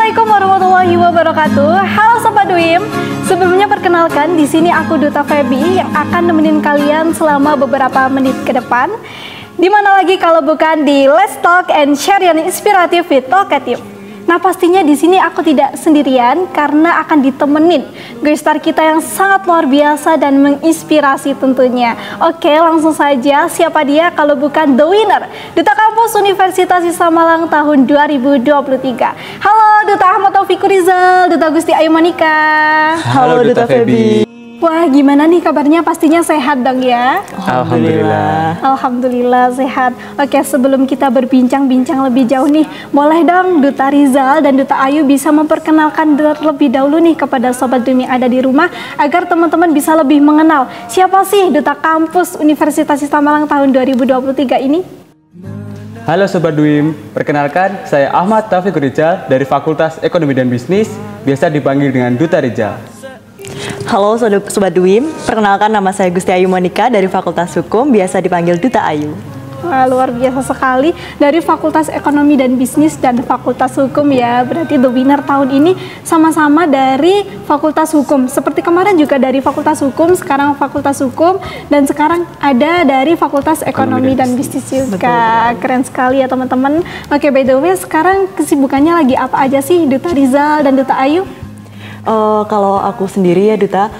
Assalamualaikum warahmatullahi wabarakatuh. Halo Sobat Duim. Sebelumnya perkenalkan, di sini aku Duta Feby yang akan nemenin kalian selama beberapa menit ke depan. Di mana lagi kalau bukan di Let's Talk and Share yang inspiratif with Talkative. Nah, pastinya di sini aku tidak sendirian karena akan ditemenin guest star kita yang sangat luar biasa dan menginspirasi tentunya. Oke, langsung saja, siapa dia kalau bukan the winner Duta Kampus Universitas Islam Malang tahun 2023. Halo Duta Ahmad Taufikur Rizal, Duta Gusti Ayu Monika. Halo Duta Feby. Wah, gimana nih kabarnya? Pastinya sehat dong ya? Alhamdulillah. Alhamdulillah sehat. Oke, sebelum kita berbincang-bincang lebih jauh nih, boleh dong Duta Rizal dan Duta Ayu bisa memperkenalkan terlebih dahulu nih kepada Sobat Duim yang ada di rumah agar teman-teman bisa lebih mengenal siapa sih Duta Kampus Universitas Islam Malang tahun 2023 ini? Halo Sobat Duim, perkenalkan saya Ahmad Taufikur Rizal dari Fakultas Ekonomi dan Bisnis, biasa dipanggil dengan Duta Rizal. Halo Sobat Duim, perkenalkan nama saya Gusti Ayu Monika dari Fakultas Hukum, biasa dipanggil Duta Ayu. Wah, luar biasa sekali, dari Fakultas Ekonomi dan Bisnis dan Fakultas Hukum ya. Berarti the winner tahun ini sama-sama dari Fakultas Hukum. Seperti kemarin juga dari Fakultas Hukum, sekarang Fakultas Hukum, dan sekarang ada dari Fakultas Ekonomi dan Bisnis juga. Betul. Keren sekali ya teman-teman. Oke, by the way, sekarang kesibukannya lagi apa aja sih Duta Rizal dan Duta Ayu? Kalau aku sendiri ya Duta,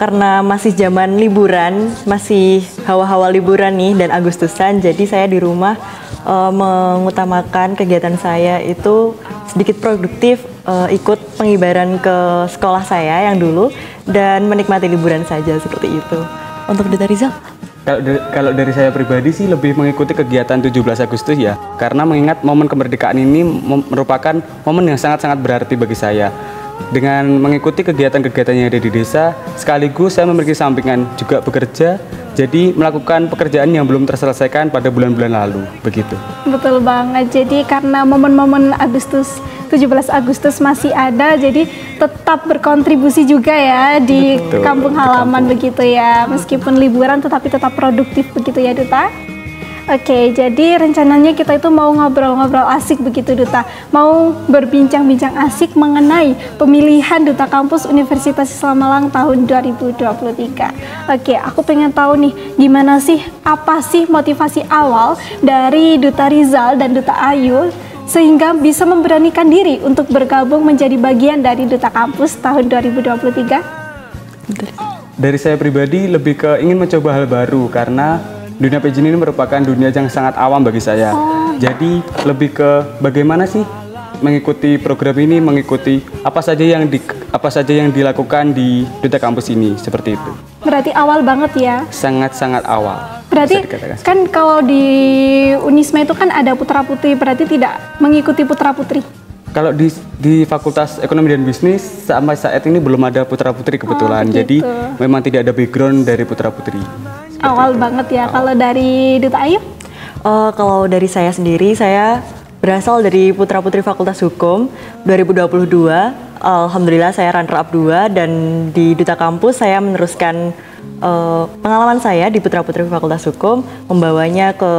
karena masih zaman liburan, masih hawa-hawa liburan nih dan Agustusan, jadi saya di rumah mengutamakan kegiatan saya itu sedikit produktif, ikut pengibaran ke sekolah saya yang dulu dan menikmati liburan saja seperti itu. Untuk Duta Rizal? Kalau dari saya pribadi sih lebih mengikuti kegiatan 17 Agustus ya, karena mengingat momen kemerdekaan ini merupakan momen yang sangat-sangat berarti bagi saya. Dengan mengikuti kegiatan-kegiatan yang ada di desa, sekaligus saya memiliki sampingan juga bekerja, jadi melakukan pekerjaan yang belum terselesaikan pada bulan-bulan lalu, begitu. Betul banget, jadi karena momen-momen Agustus, 17 Agustus masih ada, jadi tetap berkontribusi juga ya di kampung halaman begitu ya, meskipun liburan tetapi tetap produktif begitu ya Duta. Oke, jadi rencananya kita itu mau ngobrol-ngobrol asik begitu Duta, mau berbincang-bincang asik mengenai pemilihan Duta Kampus Universitas Islam Malang tahun 2023. Oke, aku pengen tahu nih, gimana sih, apa sih motivasi awal dari Duta Rizal dan Duta Ayu sehingga bisa memberanikan diri untuk bergabung menjadi bagian dari Duta Kampus tahun 2023? Dari saya pribadi lebih ke ingin mencoba hal baru, karena dunia PJ ini merupakan dunia yang sangat awam bagi saya. Jadi lebih ke bagaimana sih mengikuti program ini, mengikuti apa saja yang dilakukan di Duta Kampus ini, seperti itu. Berarti awal banget ya? Sangat-sangat awal. Berarti kan kalau di Unisma itu kan ada putra-putri, berarti tidak mengikuti putra-putri? Kalau di Fakultas Ekonomi dan Bisnis sampai saat ini belum ada putra-putri kebetulan. Jadi memang tidak ada background dari putra-putri. Awal banget ya. Kalau dari Duta Ayu? Kalau dari saya sendiri, saya berasal dari putra-putri Fakultas Hukum 2022. Alhamdulillah saya runner up 2, dan di Duta Kampus saya meneruskan pengalaman saya di putra-putri Fakultas Hukum, membawanya ke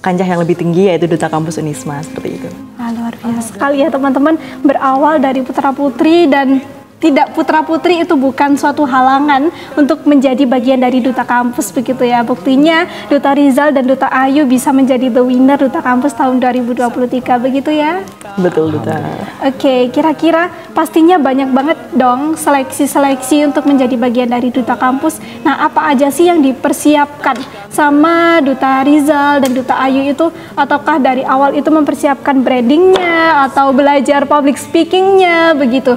kancah yang lebih tinggi yaitu Duta Kampus Unisma, seperti itu. Luar biasa sekali ya teman-teman, berawal dari putra-putri, dan tidak putra-putri itu bukan suatu halangan untuk menjadi bagian dari Duta Kampus begitu ya. Buktinya Duta Rizal dan Duta Ayu bisa menjadi the winner Duta Kampus tahun 2023 begitu ya. Betul Duta. Oke, kira-kira pastinya banyak banget dong seleksi-seleksi untuk menjadi bagian dari Duta Kampus. Nah, apa aja sih yang dipersiapkan sama Duta Rizal dan Duta Ayu itu? Ataukah dari awal itu mempersiapkan brandingnya atau belajar public speakingnya begitu?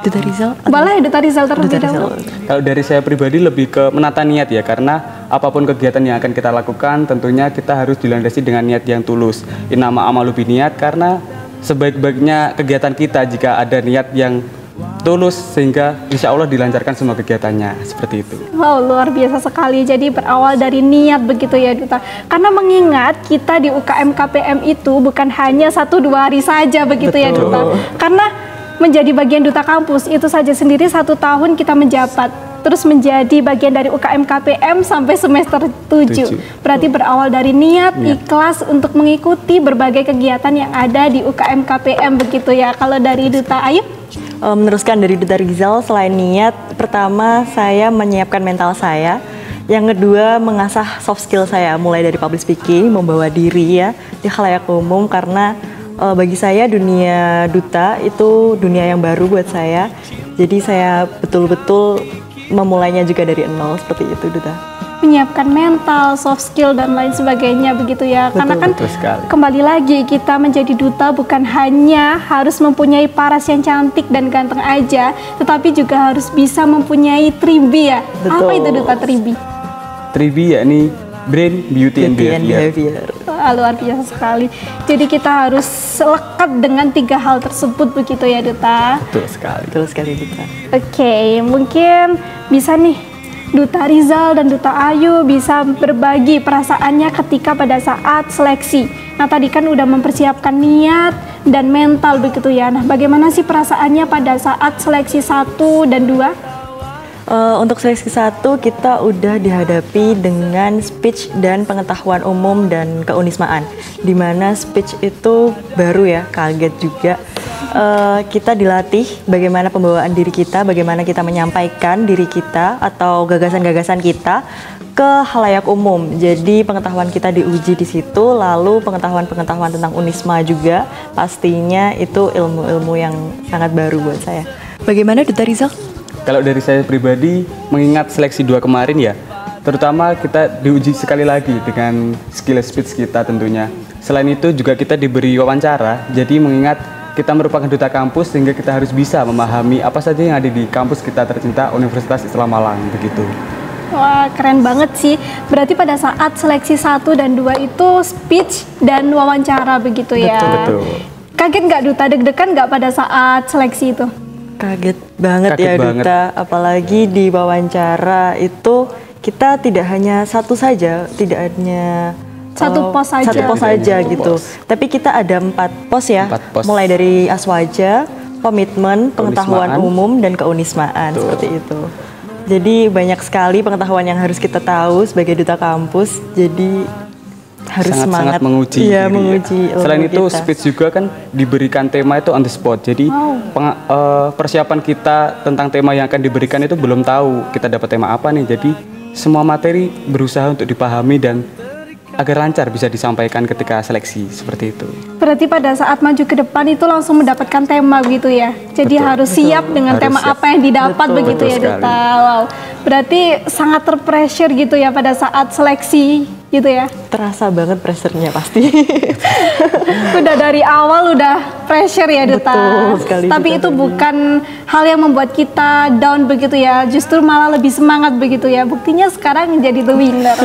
Duta Rizal? Boleh Duta Rizal terlebih dahulu. Kalau dari saya pribadi lebih ke menata niat ya, karena apapun kegiatan yang akan kita lakukan tentunya kita harus dilandasi dengan niat yang tulus. Innama amalu biniat, karena sebaik-baiknya kegiatan kita jika ada niat yang tulus, sehingga insya Allah dilancarkan semua kegiatannya, seperti itu. Wow, luar biasa sekali. Jadi berawal dari niat begitu ya Duta. Karena mengingat kita di UKM KPM itu bukan hanya 1-2 hari saja begitu. Betul. Ya Duta. Karena menjadi bagian Duta Kampus itu saja sendiri 1 tahun kita menjabat. terus menjadi bagian dari UKM KPM sampai semester 7. Berarti berawal dari niat, ikhlas untuk mengikuti berbagai kegiatan yang ada di UKM KPM begitu ya. Kalau dari Duta Ayu? Meneruskan dari Duta Rizal, selain niat, pertama saya menyiapkan mental saya. Yang kedua, mengasah soft skill saya, mulai dari public speaking, membawa diri ya di khalayak umum, karena bagi saya dunia duta itu dunia yang baru buat saya. Jadi saya betul-betul memulainya juga dari nol, seperti itu Duta. Menyiapkan mental, soft skill dan lain sebagainya begitu ya. Karena kan kembali lagi kita menjadi duta bukan hanya harus mempunyai paras yang cantik dan ganteng aja, tetapi juga harus bisa mempunyai 3B ya. Betul. Apa itu Duta 3B? 3B yakni Brain, Beauty, and Behavior. Luar biasa sekali. Jadi kita harus lekat dengan 3 hal tersebut begitu ya Duta. Betul sekali. Betul sekali Duta. Oke, mungkin bisa nih Duta Rizal dan Duta Ayu bisa berbagi perasaannya ketika pada saat seleksi. Nah tadi kan udah mempersiapkan niat dan mental begitu ya. Nah bagaimana sih perasaannya pada saat seleksi 1 dan 2? Untuk seleksi 1 kita udah dihadapi dengan speech dan pengetahuan umum dan keunismaan, dimana speech itu baru ya, kaget juga. Kita dilatih bagaimana pembawaan diri kita, bagaimana kita menyampaikan diri kita atau gagasan-gagasan kita ke khalayak umum. Jadi pengetahuan kita diuji di situ, lalu pengetahuan-pengetahuan tentang unisma juga, pastinya itu ilmu-ilmu yang sangat baru buat saya. Bagaimana Duta Rizal? Kalau dari saya pribadi, mengingat seleksi 2 kemarin ya, terutama kita diuji sekali lagi dengan skill speech kita tentunya. Selain itu juga kita diberi wawancara, jadi mengingat kita merupakan duta kampus sehingga kita harus bisa memahami apa saja yang ada di kampus kita tercinta Universitas Islam Malang begitu. Wah keren banget sih, berarti pada saat seleksi 1 dan 2 itu speech dan wawancara begitu ya? Betul. Kaget nggak Duta, deg-degan nggak pada saat seleksi itu? Kaget banget ya Duta, apalagi di wawancara itu kita tidak hanya satu saja, tidak hanya satu pos saja gitu. Tapi kita ada 4 pos ya, 4 pos. Mulai dari aswaja, komitmen, pengetahuan umum, dan keunismaan. Seperti itu. Jadi banyak sekali pengetahuan yang harus kita tahu sebagai duta kampus, jadi harus sangat menguji. Iya, menguji. Selain itu speech juga kan diberikan tema itu on the spot. Jadi persiapan kita tentang tema yang akan diberikan itu belum tahu kita dapat tema apa nih. Jadi semua materi berusaha untuk dipahami dan agar lancar bisa disampaikan ketika seleksi seperti itu. Berarti pada saat maju ke depan itu langsung mendapatkan tema begitu ya. Jadi harus siap dengan tema apa yang didapat begitu ya Duta. Wow. Berarti sangat terpressure gitu ya pada saat seleksi gitu ya. Terasa banget pressure-nya pasti. Udah dari awal udah pressure ya Duta. Betul sekali. Tapi itu bukan hal yang membuat kita down begitu ya. Justru malah lebih semangat begitu ya. Buktinya sekarang jadi the winner.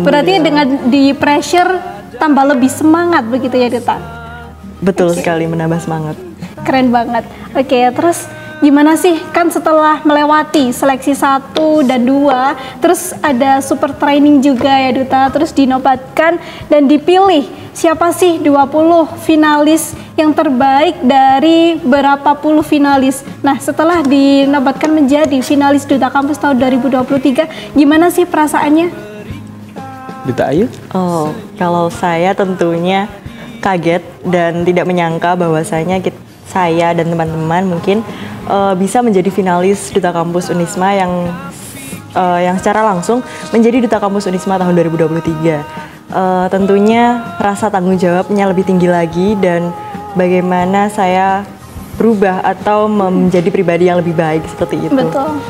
Berarti dengan di pressure tambah lebih semangat begitu ya Duta. Betul sekali, menambah semangat. Keren banget. Oke, terus gimana sih kan setelah melewati seleksi 1 dan 2, terus ada super training juga ya Duta, terus dinobatkan dan dipilih siapa sih 20 finalis yang terbaik dari berapa puluh finalis. Nah setelah dinobatkan menjadi finalis Duta Kampus tahun 2023, gimana sih perasaannya? Duta Ayu? Oh, kalau saya tentunya kaget dan tidak menyangka bahwasanya saya dan teman-teman mungkin bisa menjadi finalis Duta Kampus Unisma yang secara langsung menjadi Duta Kampus Unisma tahun 2023. Tentunya rasa tanggung jawabnya lebih tinggi lagi dan bagaimana saya berubah atau menjadi pribadi yang lebih baik seperti itu. Betul.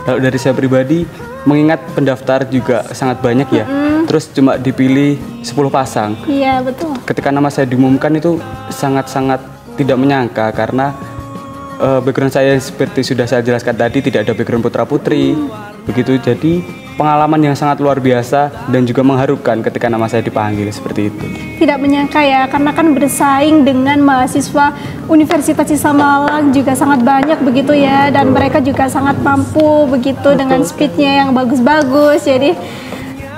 Kalau dari saya pribadi, mengingat pendaftar juga sangat banyak ya, terus cuma dipilih 10 pasang. Iya betul. Ketika nama saya diumumkan itu sangat-sangat tidak menyangka karena background saya seperti sudah saya jelaskan tadi tidak ada background putra-putri begitu, jadi pengalaman yang sangat luar biasa dan juga mengharukan ketika nama saya dipanggil seperti itu. Tidak menyangka ya, karena kan bersaing dengan mahasiswa Universitas Islam Malang juga sangat banyak begitu ya, dan mereka juga sangat mampu begitu dengan speednya yang bagus-bagus, jadi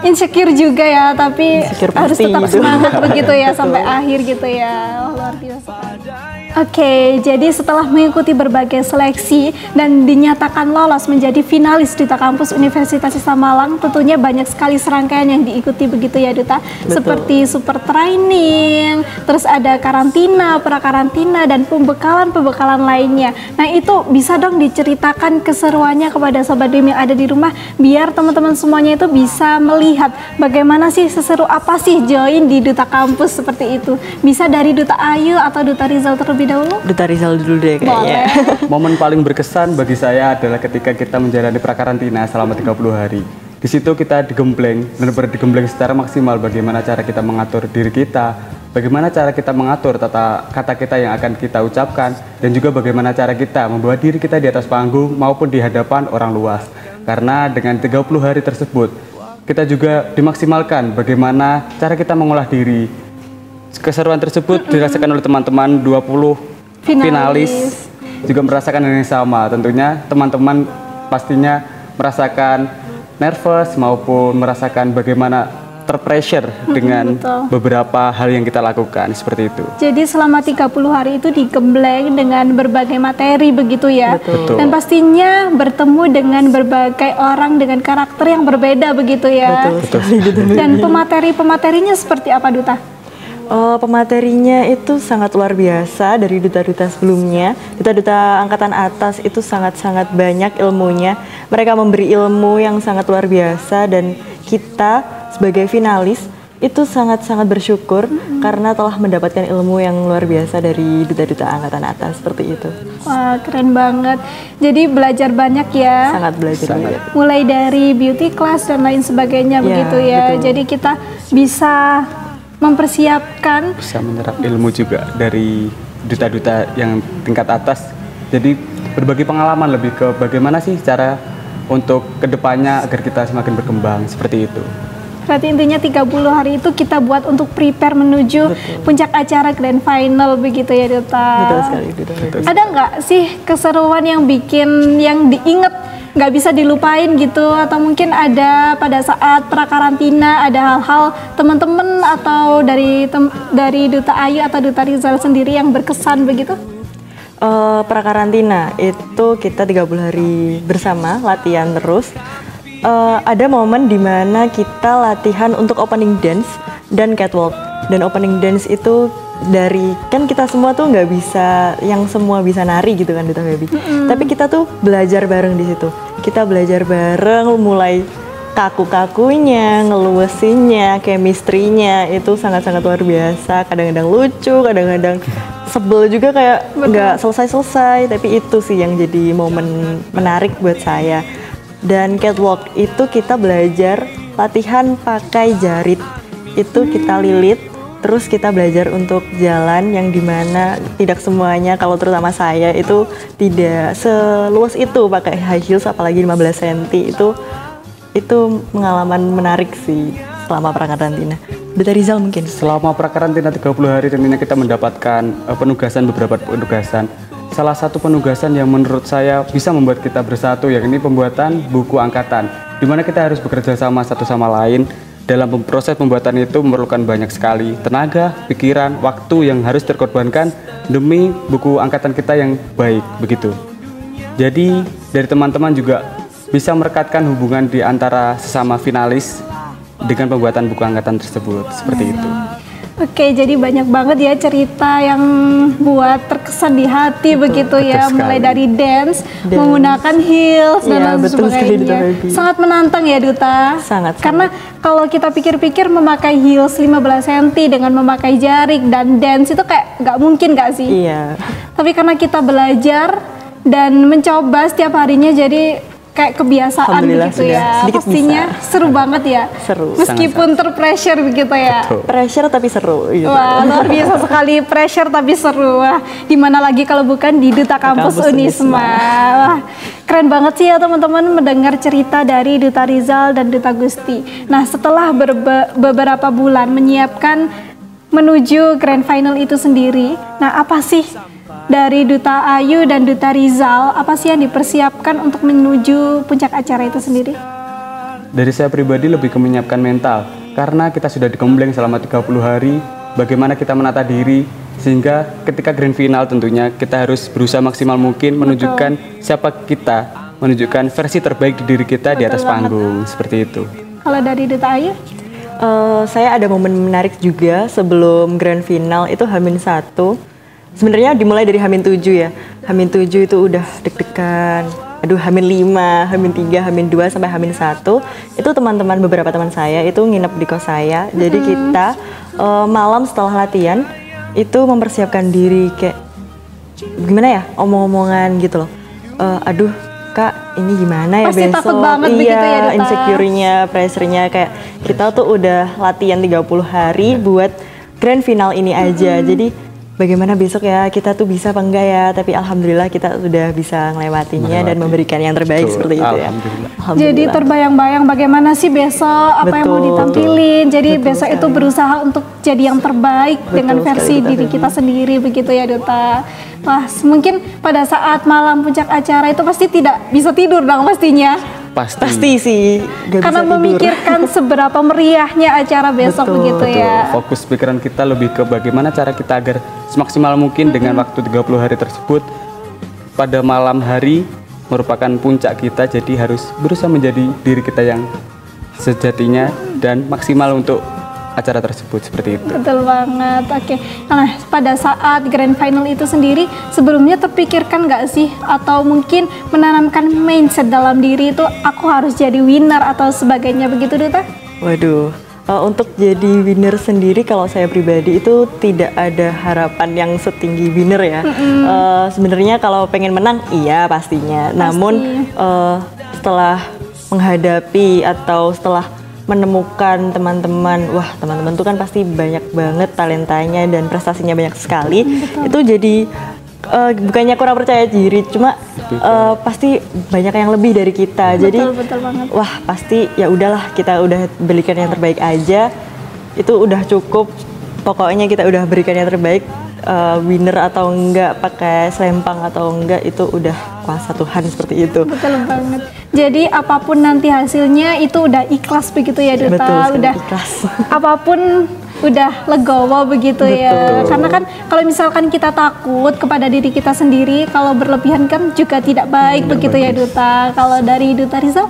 insecure juga ya, tapi harus tetap semangat begitu ya sampai akhir gitu ya. Oh, luar biasa. Oke, jadi setelah mengikuti berbagai seleksi dan dinyatakan lolos menjadi finalis Duta Kampus Universitas Islam Malang, tentunya banyak sekali serangkaian yang diikuti begitu ya Duta. Betul. Seperti super training, terus ada karantina, prakarantina, dan pembekalan lainnya. Nah itu bisa dong diceritakan keseruannya kepada Sobat Dream yang ada di rumah, biar teman-teman semuanya itu bisa melihat bagaimana sih, seseru apa sih join di Duta Kampus seperti itu. Bisa dari Duta Ayu atau Duta Rizal terlebih dahulu? Duta Rizal dulu deh kayaknya. Momen paling berkesan bagi saya adalah ketika kita menjalani prakarantina selama 30 hari. Di situ kita digembleng, benar-benar digembleng secara maksimal bagaimana cara kita mengatur diri kita, bagaimana cara kita mengatur tata kata kita yang akan kita ucapkan, dan juga bagaimana cara kita membawa diri kita di atas panggung maupun di hadapan orang luas. Karena dengan 30 hari tersebut, kita juga dimaksimalkan bagaimana cara kita mengolah diri. Keseruan tersebut dirasakan oleh teman-teman 20 finalis juga merasakan hal yang sama. Tentunya teman-teman pastinya merasakan nervous maupun merasakan bagaimana terpressure dengan beberapa hal yang kita lakukan seperti itu. Jadi selama 30 hari itu digembleng dengan berbagai materi begitu ya. Betul. Dan pastinya bertemu dengan berbagai orang dengan karakter yang berbeda begitu ya. Betul. Dan pemateri-pematerinya seperti apa Duta? Pematerinya itu sangat luar biasa dari duta-duta sebelumnya. Duta-duta angkatan atas itu sangat-sangat banyak ilmunya. Mereka memberi ilmu yang sangat luar biasa dan kita sebagai finalis itu sangat-sangat bersyukur karena telah mendapatkan ilmu yang luar biasa dari duta-duta angkatan atas seperti itu. Wah, keren banget. Jadi belajar banyak ya. Sangat belajar banyak. Mulai dari beauty class dan lain sebagainya begitu ya. Betul. Jadi kita bisa mempersiapkan, Bisa menyerap ilmu juga dari duta-duta yang tingkat atas. Jadi berbagi pengalaman lebih ke bagaimana sih cara untuk kedepannya agar kita semakin berkembang seperti itu. berarti intinya 30 hari itu kita buat untuk prepare menuju puncak acara grand final begitu ya Duta. Betul sekali, Duta. Ada nggak sih keseruan yang bikin yang diinget nggak bisa dilupain gitu, atau mungkin ada pada saat prakarantina ada hal-hal teman-teman atau dari Duta Ayu atau Duta Rizal sendiri yang berkesan begitu? Prakarantina itu kita 30 hari bersama latihan terus. Ada momen dimana kita latihan untuk opening dance dan catwalk. Dan opening dance itu dari, kan kita semua tuh nggak bisa yang semua bisa nari gitu kan Duta Baby. Tapi kita tuh belajar bareng di situ. Kita belajar bareng mulai kaku-kakunya, ngeluasinnya, chemistry-nya itu sangat-sangat luar biasa. Kadang-kadang lucu, kadang-kadang sebel juga kayak nggak selesai-selesai. Tapi itu sih yang jadi momen menarik buat saya. Dan catwalk itu kita belajar latihan pakai jarit. Itu kita lilit. Terus kita belajar untuk jalan yang dimana tidak semuanya, kalau terutama saya itu tidak seluas itu pakai high heels apalagi 15 cm. Itu pengalaman menarik sih selama prakarantina. Duta Rizal mungkin? Selama prakarantina 30 hari tentunya kita mendapatkan beberapa penugasan. Salah satu penugasan yang menurut saya bisa membuat kita bersatu yakni pembuatan buku angkatan, di mana kita harus bekerja sama satu sama lain. Dalam proses pembuatan itu memerlukan banyak sekali tenaga, pikiran, waktu yang harus terkorbankan demi buku angkatan kita yang baik, begitu. Jadi dari teman-teman juga bisa merekatkan hubungan di antara sesama finalis dengan pembuatan buku angkatan tersebut, seperti itu. Oke, jadi banyak banget ya cerita yang buat terkesan di hati begitu ya, mulai dari dance, menggunakan heels dan lain sebagainya. Sangat menantang ya Duta. Sangat. Karena kalau kita pikir-pikir memakai heels 15 cm dengan memakai jarik dan dance itu kayak nggak mungkin nggak sih? Iya. Tapi karena kita belajar dan mencoba setiap harinya, jadi kayak kebiasaan begitu ya. Pastinya bisa. Seru banget ya. Seru. Meskipun terpressure begitu ya. Betul. Pressure tapi seru gitu. Wah, luar biasa sekali, pressure tapi seru. Wah, dimana lagi kalau bukan di Duta Kampus Unisma. Wah, keren banget sih ya teman-teman mendengar cerita dari Duta Rizal dan Duta Gusti. Nah, setelah beberapa bulan menyiapkan menuju grand final itu sendiri, nah apa sih dari Duta Ayu dan Duta Rizal, apa sih yang dipersiapkan untuk menuju puncak acara itu sendiri? Dari saya pribadi lebih ke menyiapkan mental, karena kita sudah digembleng selama 30 hari, bagaimana kita menata diri Sehingga ketika grand final tentunya kita harus berusaha maksimal mungkin menunjukkan siapa kita, menunjukkan versi terbaik di diri kita di atas panggung, seperti itu. Kalau dari Duta Ayu? Saya ada momen menarik juga sebelum grand final itu H-1. Sebenarnya dimulai dari H-7 ya. H-7 itu udah deg-degan. Aduh, H-5, H-3, H-2 sampai H-1 itu beberapa teman saya itu nginep di kos saya. Jadi kita malam setelah latihan itu mempersiapkan diri kayak gimana ya, omong-omongan gitu loh. Aduh Kak, ini gimana ya pasti besok? Takut banget begitu ya, Duta. Insecure-nya, pressure-nya kayak kita tuh udah latihan 30 hari buat grand final ini aja. Jadi bagaimana besok ya, kita tuh bisa apa enggak ya? Tapi alhamdulillah kita sudah bisa ngelewatinya dan memberikan yang terbaik seperti itu ya. Jadi terbayang-bayang bagaimana sih besok, apa yang mau ditampilin. Jadi besok itu berusaha untuk jadi yang terbaik dengan versi diri kita sendiri begitu ya Duta. Wah, mungkin pada saat malam puncak acara itu pasti tidak bisa tidur dong pastinya. Pasti sih. Karena memikirkan seberapa meriahnya acara besok begitu ya. Fokus pikiran kita lebih ke bagaimana cara kita agar semaksimal mungkin dengan waktu 30 hari tersebut pada malam hari merupakan puncak kita, jadi harus berusaha menjadi diri kita yang sejatinya dan maksimal untuk acara tersebut, seperti itu. Betul banget. Oke. Nah, pada saat grand final itu sendiri sebelumnya terpikirkan nggak sih atau mungkin menanamkan mindset dalam diri itu aku harus jadi winner atau sebagainya begitu Duta? Waduh, untuk jadi winner sendiri kalau saya pribadi itu tidak ada harapan yang setinggi winner ya. Sebenarnya kalau pengen menang iya pastinya. Namun setelah menghadapi atau setelah menemukan teman-teman, wah teman-teman tuh kan pasti banyak banget talentanya dan prestasinya banyak sekali. Itu jadi bukannya kurang percaya diri, cuma pasti banyak yang lebih dari kita. Jadi banget. Wah pasti ya udahlah, kita udah berikan yang terbaik aja, itu udah cukup. Pokoknya kita udah berikan yang terbaik. Winner atau enggak, pakai selempang atau enggak, itu udah kuasa Tuhan, seperti itu. Betul banget. Jadi apapun nanti hasilnya itu udah ikhlas begitu ya Duta. Betul, udah ikhlas. Apapun udah legowo begitu ya. Karena kan kalau misalkan kita takut kepada diri kita sendiri, kalau berlebihan kan juga tidak baik begitu ya Duta. Kalau dari Duta Rizal?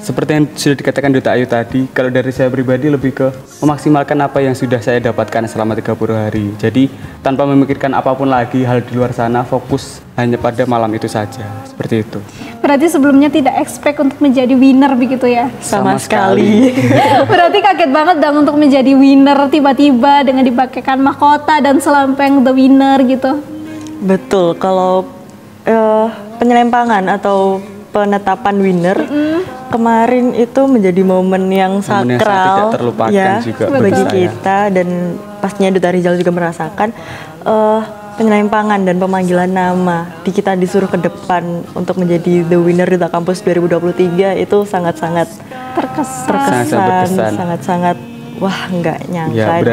Seperti yang sudah dikatakan Duta Ayu tadi, kalau dari saya pribadi lebih ke memaksimalkan apa yang sudah saya dapatkan selama 30 hari. Jadi tanpa memikirkan apapun lagi hal di luar sana, fokus hanya pada malam itu saja. Seperti itu. Berarti sebelumnya tidak expect untuk menjadi winner begitu ya? Sama sekali. Berarti kaget banget dong untuk menjadi winner tiba-tiba dengan dipakaikan mahkota dan selempang the winner gitu. Betul, kalau penyelempangan atau penetapan winner kemarin itu menjadi momen yang sakral tidak terlupakan ya juga bagi kita, dan pastinya Duta Rizal juga merasakan penyelempangan dan pemanggilan nama kita disuruh ke depan untuk menjadi the winner Duta Kampus 2023 itu sangat-sangat terkesan, sangat-sangat wah nggak nyangka ya,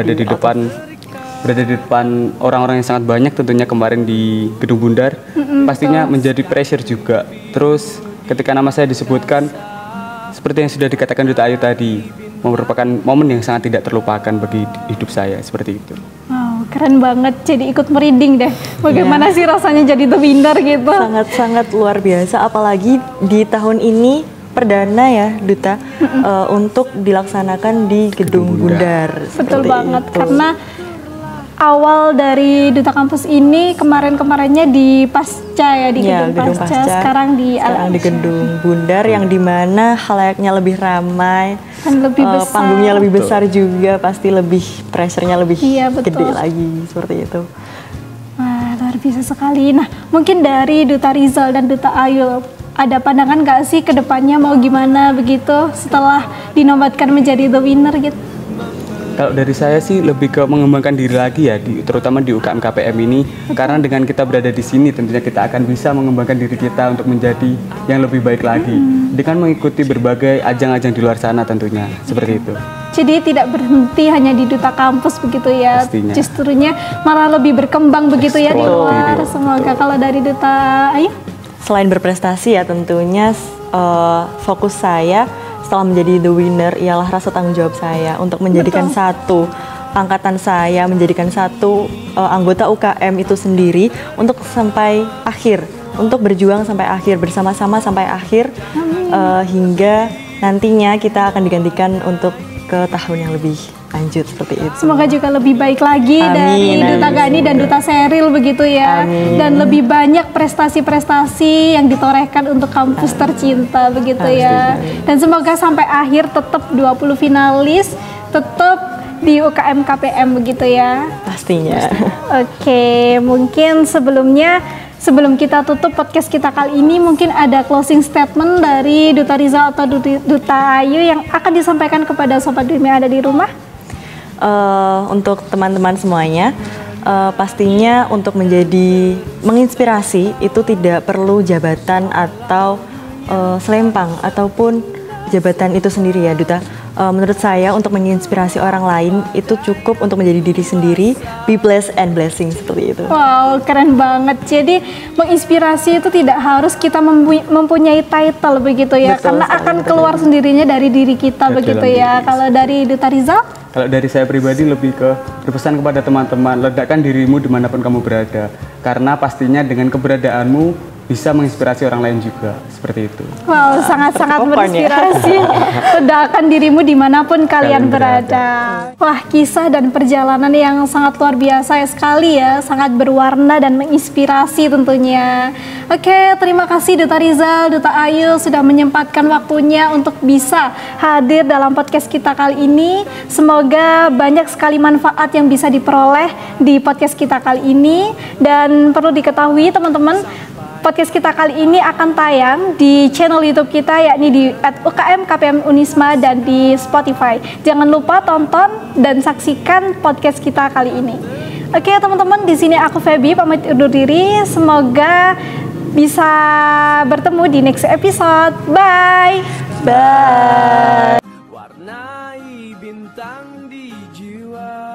berada di depan orang-orang yang sangat banyak tentunya kemarin di Gedung Bundar. Pastinya menjadi pressure juga. Terus ketika nama saya disebutkan, seperti yang sudah dikatakan Duta Ayu tadi, merupakan momen yang sangat tidak terlupakan bagi hidup saya, seperti itu. Wow, keren banget. Jadi ikut merinding deh. Bagaimana sih rasanya jadi the winner gitu? Sangat-sangat luar biasa, apalagi di tahun ini perdana ya Duta untuk dilaksanakan di Gedung Bundar. Betul banget, karena awal dari Duta Kampus ini kemarin-kemarinnya di Pasca ya, di Gedung Pasca, sekarang di Gedung Bundar yang dimana halayaknya lebih ramai dan lebih besar, panggungnya lebih besar juga, pasti lebih pressure-nya lebih gede lagi, seperti itu. Wah, luar biasa sekali. Nah, mungkin dari Duta Rizal dan Duta Ayu ada pandangan nggak sih ke depannya mau gimana begitu setelah dinobatkan menjadi the winner gitu? Kalau dari saya sih lebih ke mengembangkan diri lagi ya, terutama di UKM KPM ini. Karena dengan kita berada di sini tentunya kita akan bisa mengembangkan diri kita untuk menjadi yang lebih baik lagi. Dengan mengikuti berbagai ajang-ajang di luar sana tentunya, seperti itu. Jadi tidak berhenti hanya di Duta Kampus begitu ya. Pastinya. Justrunya malah lebih berkembang begitu ya di luar. Semoga. Kalau dari Duta Ayu? Selain berprestasi ya tentunya fokus saya setelah menjadi the winner ialah rasa tanggung jawab saya untuk menjadikan satu angkatan saya menjadikan satu anggota UKM itu sendiri untuk sampai akhir, untuk berjuang sampai akhir, bersama-sama sampai akhir, hingga nantinya kita akan digantikan untuk ke tahun yang lebih lanjut seperti itu. Semoga juga lebih baik lagi dari Duta Gani dan Duta Sheryl begitu ya. Amin. Dan lebih banyak prestasi-prestasi yang ditorehkan untuk kampus tercinta begitu ya. Dan semoga sampai akhir tetap 20 finalis, tetap di UKM KPM begitu ya. Pastinya. Oke, mungkin sebelum kita tutup podcast kita kali ini, mungkin ada closing statement dari Duta Rizal atau Duta Ayu yang akan disampaikan kepada Sobat Dream yang ada di rumah. Untuk teman-teman semuanya, pastinya untuk menginspirasi itu tidak perlu jabatan atau selempang ataupun jabatan itu sendiri ya Duta. Menurut saya untuk menginspirasi orang lain itu cukup untuk menjadi diri sendiri, be blessed and blessing seperti itu. Wow, keren banget. Jadi menginspirasi itu tidak harus kita mempunyai title begitu ya, betul, karena akan keluar sendirinya dari diri kita begitu ya. Kalau dari Duta Rizal? Kalau dari saya pribadi lebih ke berpesan kepada teman-teman, ledakkan dirimu dimanapun kamu berada, karena pastinya dengan keberadaanmu bisa menginspirasi orang lain juga, seperti itu. Wow, sangat-sangat menginspirasi. Ledakan dirimu dimanapun kalian berada. Wah, kisah dan perjalanan yang sangat luar biasa sekali ya, sangat berwarna dan menginspirasi tentunya. Oke, terima kasih Duta Rizal, Duta Ayu sudah menyempatkan waktunya untuk bisa hadir dalam podcast kita kali ini. Semoga banyak sekali manfaat yang bisa diperoleh di podcast kita kali ini. Dan perlu diketahui teman-teman, podcast kita kali ini akan tayang di channel YouTube kita, yakni di @UKM KPM Unisma dan di Spotify. Jangan lupa tonton dan saksikan podcast kita kali ini. Oke teman-teman, di sini aku Feby pamit undur diri. Semoga bisa bertemu di next episode. Bye. Bye. Warnai bintang di jiwa.